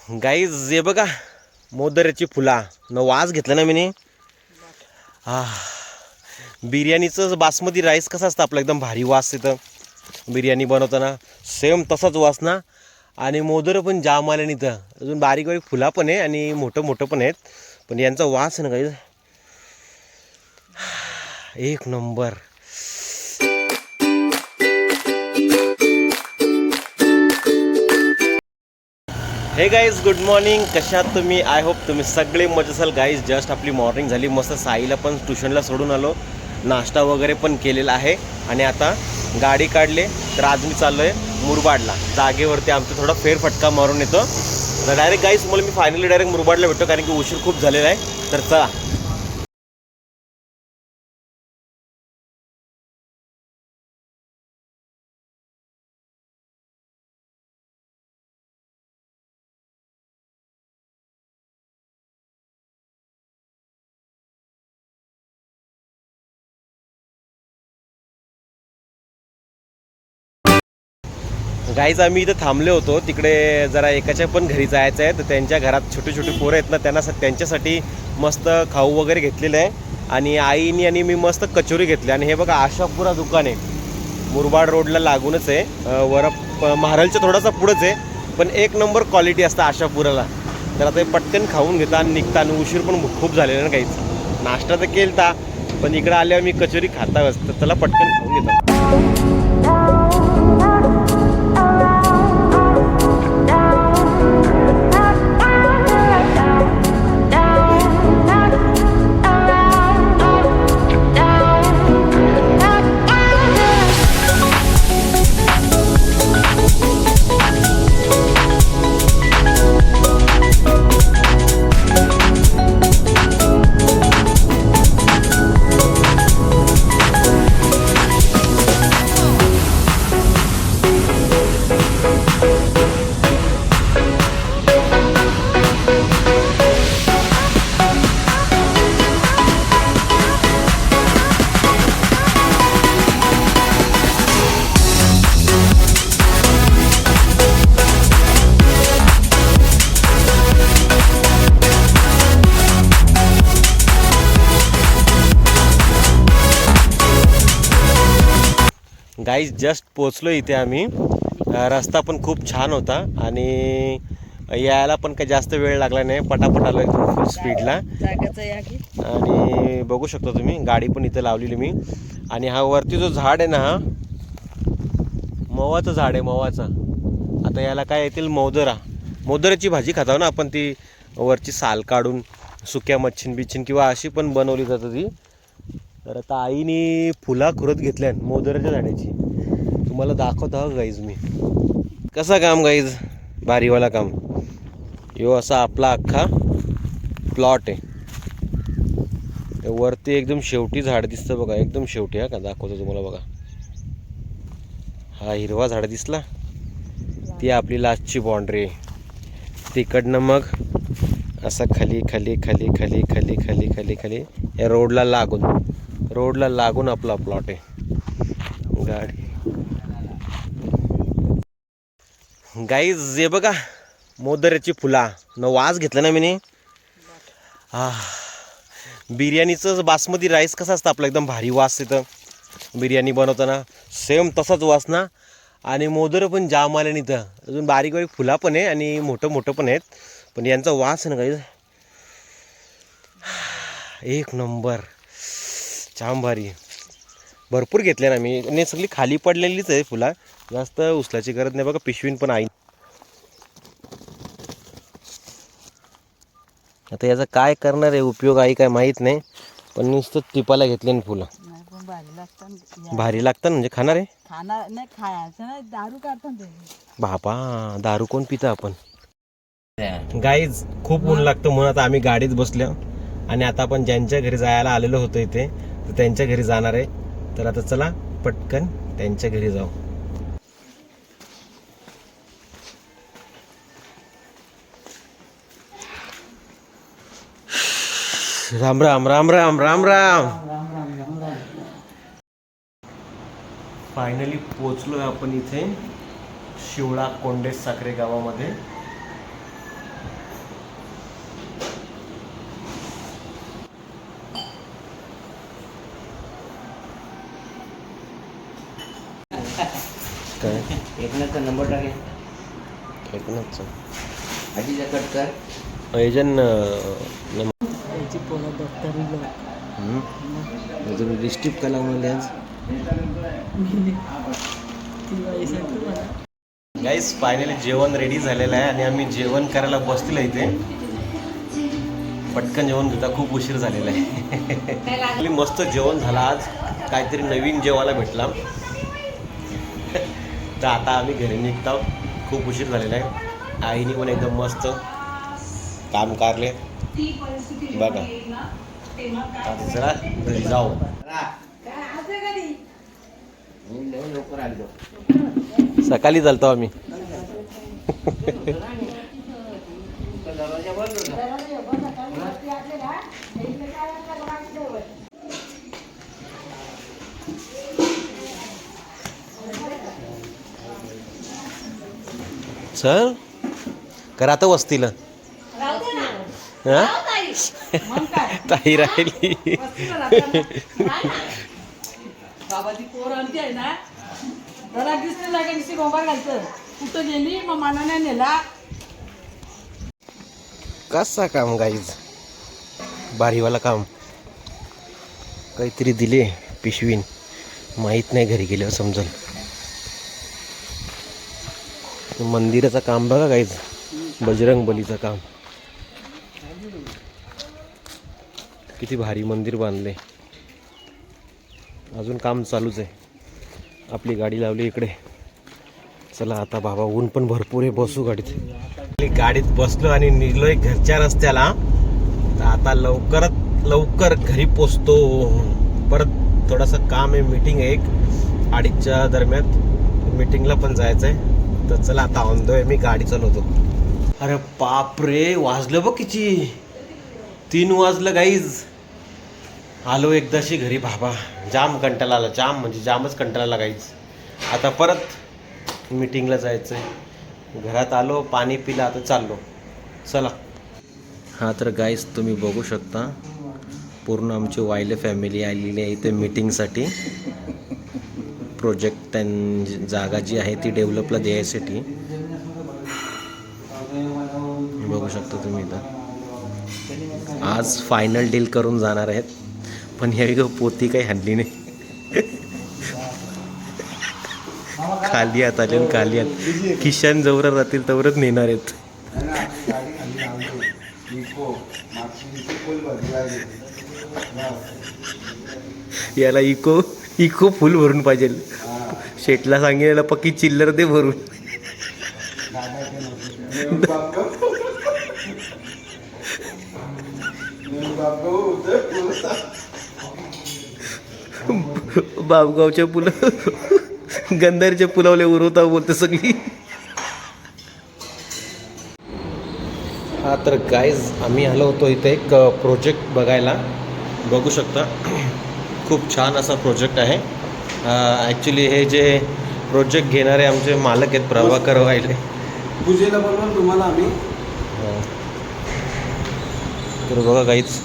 Guys हे बघा मोदऱ्याची फुला न वास घेतला ना मी. बिर्याणीचं बासमती राईस कसं असतं आपलं एकदम भारी वास येतं बिर्याणी बनवताना, सेम तसाच वास ना. आणि मोदरं पण जाम आले नाही तर अजून बारीक बारीक फुला पण आहे आणि मोठं मोठं पण आहेत, पण यांचा वास आहे ना गाईज एक नंबर. हे गाईज गुड मॉर्निंग, कशात तुम्ही? आय होप तुम्ही सगळे मजेत असाल. गाईज जस्ट आपली मॉर्निंग झाली, मस्त साईला पण ट्युशनला सोडून आलो, नाश्ता वगैरे पण केलेला आहे आणि आता गाडी काढले. तर आज मी चाललो आहे मुरबाडला, जागेवरती आमचं थोडा फेरफटका मारून येतो. तर डायरेक्ट गाईज मला मी फायनली डायरेक्ट मुरबाडला भेटतो, कारण की उशीर खूप झालेला आहे. तर चला. गाईज आम्ही इथं थांबले होतो, तिकडे जरा एकाच्या पण घरी जायचं आहे. तर त्यांच्या घरात छोटे छोटे पोरं आहेत ना, त्यांच्यासाठी मस्त खाऊ वगैरे घेतलेलं आहे. आणि आईनी आणि मी मस्त कचोरी घेतली. आणि हे बघा आशापुरा दुकान आहे, मुरबाड रोडला लागूनच आहे, महारालच्या थोडासा पुढंच आहे, पण एक नंबर क्वालिटी असतं आशापुराला. तर आता हे पटकन खाऊन घेता आणि निघता. आणि उशीर पण खूप झालेला ना काहीच, नाश्ता तर केलता, पण इकडं आल्यावर मी कचोरी खाता असतं. तर चला पटकन खाऊन घेता. गाईज जस्ट पोचलो इथे आम्ही. रस्ता पण खूप छान होता आणि यायला पण काही जास्त वेळ लागला नाही, पटापट आलो एकदम फुल स्पीडला. आणि बघू शकता तुम्ही गाडी पण इथं लावलेली मी. आणि हा वरती जो झाड आहे ना, हा मवाचं झाड आहे, मवाचं. आता याला काय येतील मोदराची भाजी खाताव ना आपण, ती वरची साल काढून सुक्या मच्छीन बिच्छीन किंवा अशी पण बनवली जातं ती. तर आता आईने फुला खुरत घेतल्या मोदराच्या झाडाची, तुम्हाला दाखवत आहो गाईज मी. कसा काम गाईज, भारीवाला काम. यो असा आपला अख्खा प्लॉट आहे. वरती एकदम शेवटी झाड दिसतं बघा, एकदम शेवटी. हा का दाखवतो तुम्हाला बघा, हा हिरवा झाड दिसला, ती आपली लास्टची बाउंड्री आहे. तिकडनं मग असं खाली खाली खाली खाली खाली खाली खाली खाली या रोडला लागून आपला प्लॉट आहे. गाडी गाईज हे बघा मोदऱ्याची फुला न वास घेतला ना मी. बिर्याणीचं बासमती राईस कसं असतं आपलं एकदम भारी वास येतं बिर्याणी बनवताना, सेम तसाच वास ना. आणि मोदरं पण जाम आले नाही तर अजून बारीक बारीक फुला पण आहे आणि मोठं मोठं पण आहेत, पण यांचा वास आहे ना गाईज एक नंबर, जाम भारी. भरपूर घेतले ना मी, आणि सगळी खाली पडलेलीच आहे फुला, जास्त उचलायची गरज नाही. बघा पिशवीन पण आई. आता याचा काय करणार आहे उपयोग आई काय माहीत नाही, पण नुसतं टिपाला घेतले ना फुलं. भारी लागतात म्हणजे खाणार आहे, खाणार नाही, खायचं नाही, दारू काढतात बाबा. दारू कोण पितं आपण. गाईज खूप ऊन लागतं म्हणून आता आम्ही गाडीत बसलो. आणि आता आपण ज्यांच्या घरी जायला आलेलो होतो इथे, तर त्यांच्या घरी जाणार आहे. तर आता चला पटकन त्यांच्या घरी जाऊ. राम राम राम राम राम राम. फायनली पोचलोय आपण इथे शिवळा कोंडे साखरे गावामध्ये. एकनाथचा नंबर टाके. एकनाथचा आजीचा कट कर. एजन याची पोरं दप्तरी लोक तुम्ही डिस्ट्रिक्ट कला म्हणले आज. ती बाई सांगते मला. गाईस फायनली जेवण रेडी झालेलं आहे आणि आम्ही जेवण करायला बसलेलो इथे. पटकन जेवण घेता, खूप उशीर झालेला आहे. मस्त जेवण झालं आज, काहीतरी नवीन जेवायला भेटला. तर आता आम्ही घरी निघतो, खूप उशीर झालेला आहे. आईने पण एकदम मस्त काम काढले बघा. आता चला घरी जाऊ. लवकर आलो. सकाळी चालतो आम्ही. दरवाजा बंद होता. चल करा आता वस्तीला. हा ताई राहिली. बाबाची पोर आणते आहे ना, जरा दिसली लागेल नुसती गोंगार घालतं. कुठं गेली मग मला नाही नेला. कसा काम गाईज, बारीवाला काम. काहीतरी दिले पिशवीन, माहीत नाही घरी गेल्यावर समजल. मंदिराचं काम बघा गाईज, बजरंग बलीचं काम. किती भारी मंदिर बांधले. अजून काम चालूच आहे. आपली गाडी लावली इकडे. चला आता बाबा, ऊन पण भरपूर आहे, बसू गाडीत. गाडीत बसलो आणि निघलोय घरच्या रस्त्याला. तर आता लवकर घरी पोचतो. परत थोडंसं काम आहे, मीटिंग आहे एक 2:30च्या दरम्यान. मीटिंगला पण जायचं आहे. तर चला आता ऑन द वे मी गाडी चालवतो. अरे बाप रे, वाजलं बघ किती, 3 वाजलं गाईज. आलो एकदाशी घरी बाबा. जाम कंटाळा आला, जाम म्हणजे जामच कंटाळा आला गाईज. आता परत मीटिंगला जायचं आहे. घरात आलो, पाणी पिलं, आता चाललो. चला. हा तर गाईज तुम्ही बघू शकता, पूर्ण आमची वायले फॅमिली आलेली आहे इथे मीटिंगसाठी. प्रोजेक्ट जागा जी आहे ती डेव्हलपला द्यायसाठी. बघू शकता तुम्ही इथं. आज फायनल डील करून जाणार आहेत, पण हे पोती काही हल्ली नाही. खाली हात आले, खाली हात. किशन जवळ राहतील तवरच नेणार आहेत. याला इको फुल भरून पाहिजे. शेटला सांगितलेलं पक्की चिल्लर दे भरून. बाबगावच्या गंधारच्या पुलावले उरवता बोलते सगळी. हा तर गाईज आम्ही आलो होतो इथे एक प्रोजेक्ट बघायला. बघू शकता, खूप छान असा प्रोजेक्ट आहे. ॲक्च्युली हे जे प्रोजेक्ट घेणारे आमचे मालक आहेत, प्रभाकर वाहिले. पूजेला बोलवलं तुम्हाला आम्ही. तर बघा काहीच,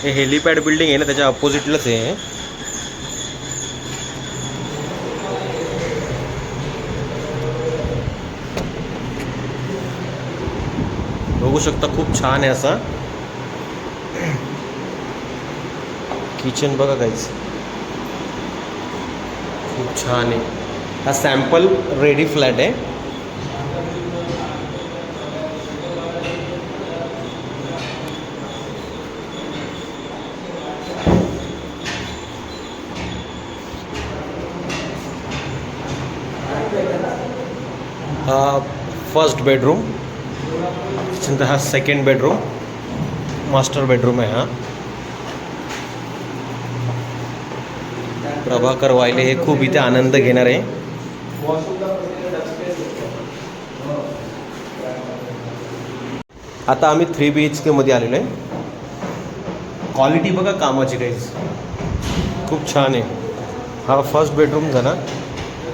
हे हेलिपॅड बिल्डिंग आहे ना, त्याच्या अपोजिटलाच आहे. बघू शकता, खूप छान आहे असा किचन. बघा काहीच खूप छान आहे. हा सॅम्पल रेडी फ्लॅट आहे. हा फर्स्ट बेडरूम, हा सेकंड बेडरूम, मास्टर बेडरूम आहे. हा प्रभाकर वाहिले हे खूप इथे आनंद घेणार आहे. आता आम्ही 3 BHK मध्ये आलेलो आहे. क्वालिटी बघा कामाची काहीच खूप छान आहे. हा फर्स्ट बेडरूम झाला,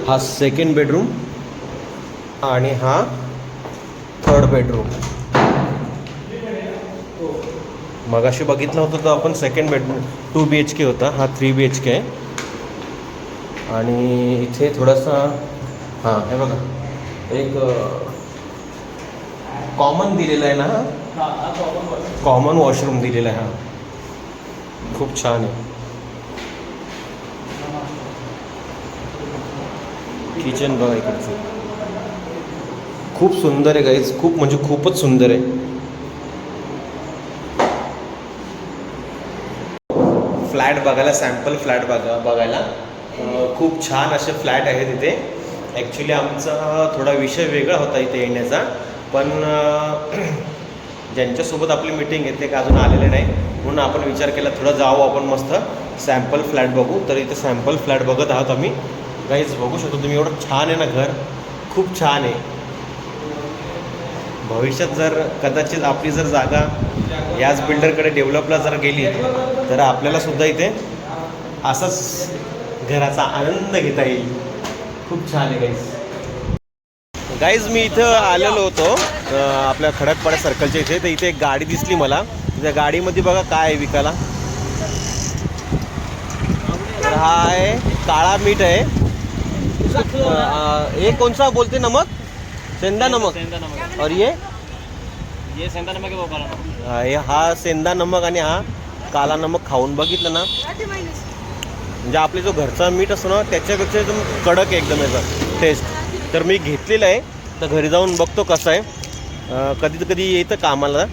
हा सेकंड बेडरूम आणि हा थर्ड बेडरूम. मगाशी बघितलं होतं तर आपण सेकंड बेडरूम 2 BHK होता, हा 3 BHK आहे. आणि इथे थोडासा हां हे बघा एक कॉमन दिलेला आहे ना, कॉमन वॉशरूम दिलेला आहे हा. खूप छान आहे. किचन बघा इकडचं खूप सुंदर आहे गाईज, खूप म्हणजे खूपच सुंदर आहे. फ्लॅट बघायला, सॅम्पल फ्लॅट बघायला खूप छान असे फ्लॅट आहेत इथे. ॲक्च्युली आमचा थोडा विषय वेगळा होता इथे येण्याचा, पण ज्यांच्यासोबत आपली मीटिंग आहे ते अजून आलेले नाही, म्हणून आपण विचार केला थोडं जाऊ आपण मस्त सॅम्पल फ्लॅट बघू. तर इथे सॅम्पल फ्लॅट बघत आहोत आम्ही. गाईज बघू शकतो तुम्ही, एवढं छान आहे ना घर, खूप छान आहे. भविष्यात जर कदाचित आपली जर जागा याच बिल्डरकडे डेव्हलपला जर गेली तर आपल्याला सुद्धा इथे असाच घराचा आनंद घेता येईल. खूप छान आहे गाईज. मी इथं आलेलो होतो आपल्या खडकपाडा सर्कलच्या इथे, तर इथे एक गाडी दिसली मला. त्या गाडीमध्ये बघा काय आहे विकायला. तर हा आहे काळा मीठ आहे. ये कौन सा बोलते नमक? सेंधा नमक. और ये सेंधा नमक आहे बाबा. हा सेंधा नमक आणि हा काला नमक खाऊन बघितलं ना, म्हणजे आपले जो घरचा मीठ असतो ना त्याच्यापेक्षा एकदम कडक आहे एकदम याचा टेस्ट. तर मी घेतलेलं आहे, तर घरी जाऊन बघतो कसं आहे. कधी येतं कामाला,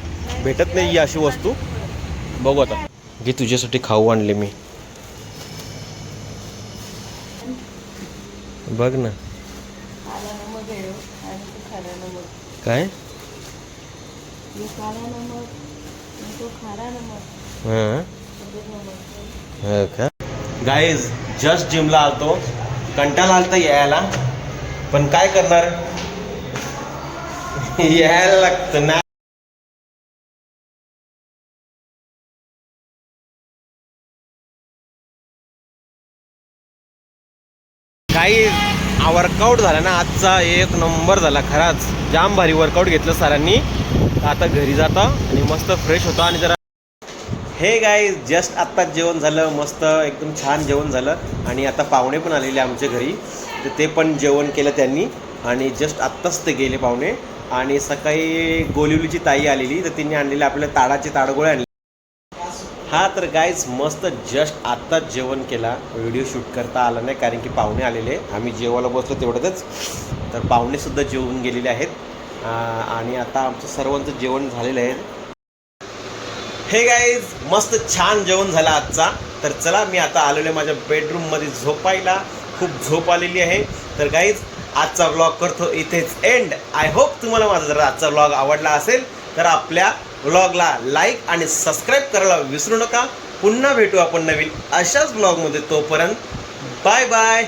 भेटत नाही ही अशी वस्तू. बघू आता. घे तुझ्यासाठी खाऊ आणले मी, बघ ना. काय हां हो का. गाईज जस्ट जिमला आलतो, कंटाळा आलता यायला, पण काय करणार, यायला लागतं ना. काही वर्कआउट झाला ना आजचा, एक नंबर झाला खराच. जाम भारी वर्कआउट घेतलं सरांनी. आता घरी जाता आणि मस्त फ्रेश होता. आणि जरा हे गाईज जस्ट आत्ताच जेवण झालं, मस्त एकदम छान जेवण झालं. आणि आता पाहुणे पण आलेले आमच्या घरी, तर ते पण जेवण केलं त्यांनी. आणि जस्ट आत्ताच ते गेले पाहुणे. आणि सकाळी गोलिवलीची ताई आलेली, तर तिने आणलेले आपल्या ताडाचे ताडगोळे आणले. हा तर गाईज मस्त जस्ट आत्ताच जेवण केला. व्हिडिओ शूट करता आला नाही कारण की पाहुणे आलेले. आम्ही जेवायला बसलो तेवढंच, तर पाहुणेसुद्धा जेवून गेलेले आहेत. आणि आता आमचं सर्वांचं जेवण झालेलं आहे. हे गाईज मस्त छान जेवण झालं आजचा. तर चला मी आता आलेलो आहे माझ्या बेडरूममध्ये झोपायला. खूप झोप आलेली आहे. तर गाईज आजचा व्लॉग करतो इथेच एंड. आय होप तुम्हाला माझा जर आजचा व्लॉग आवडला असेल तर आपल्या व्लॉगला लाईक आणि सबस्क्राईब करायला विसरू नका. पुन्हा भेटू आपण नवीन अशाच व्लॉगमध्ये. तोपर्यंत बाय बाय.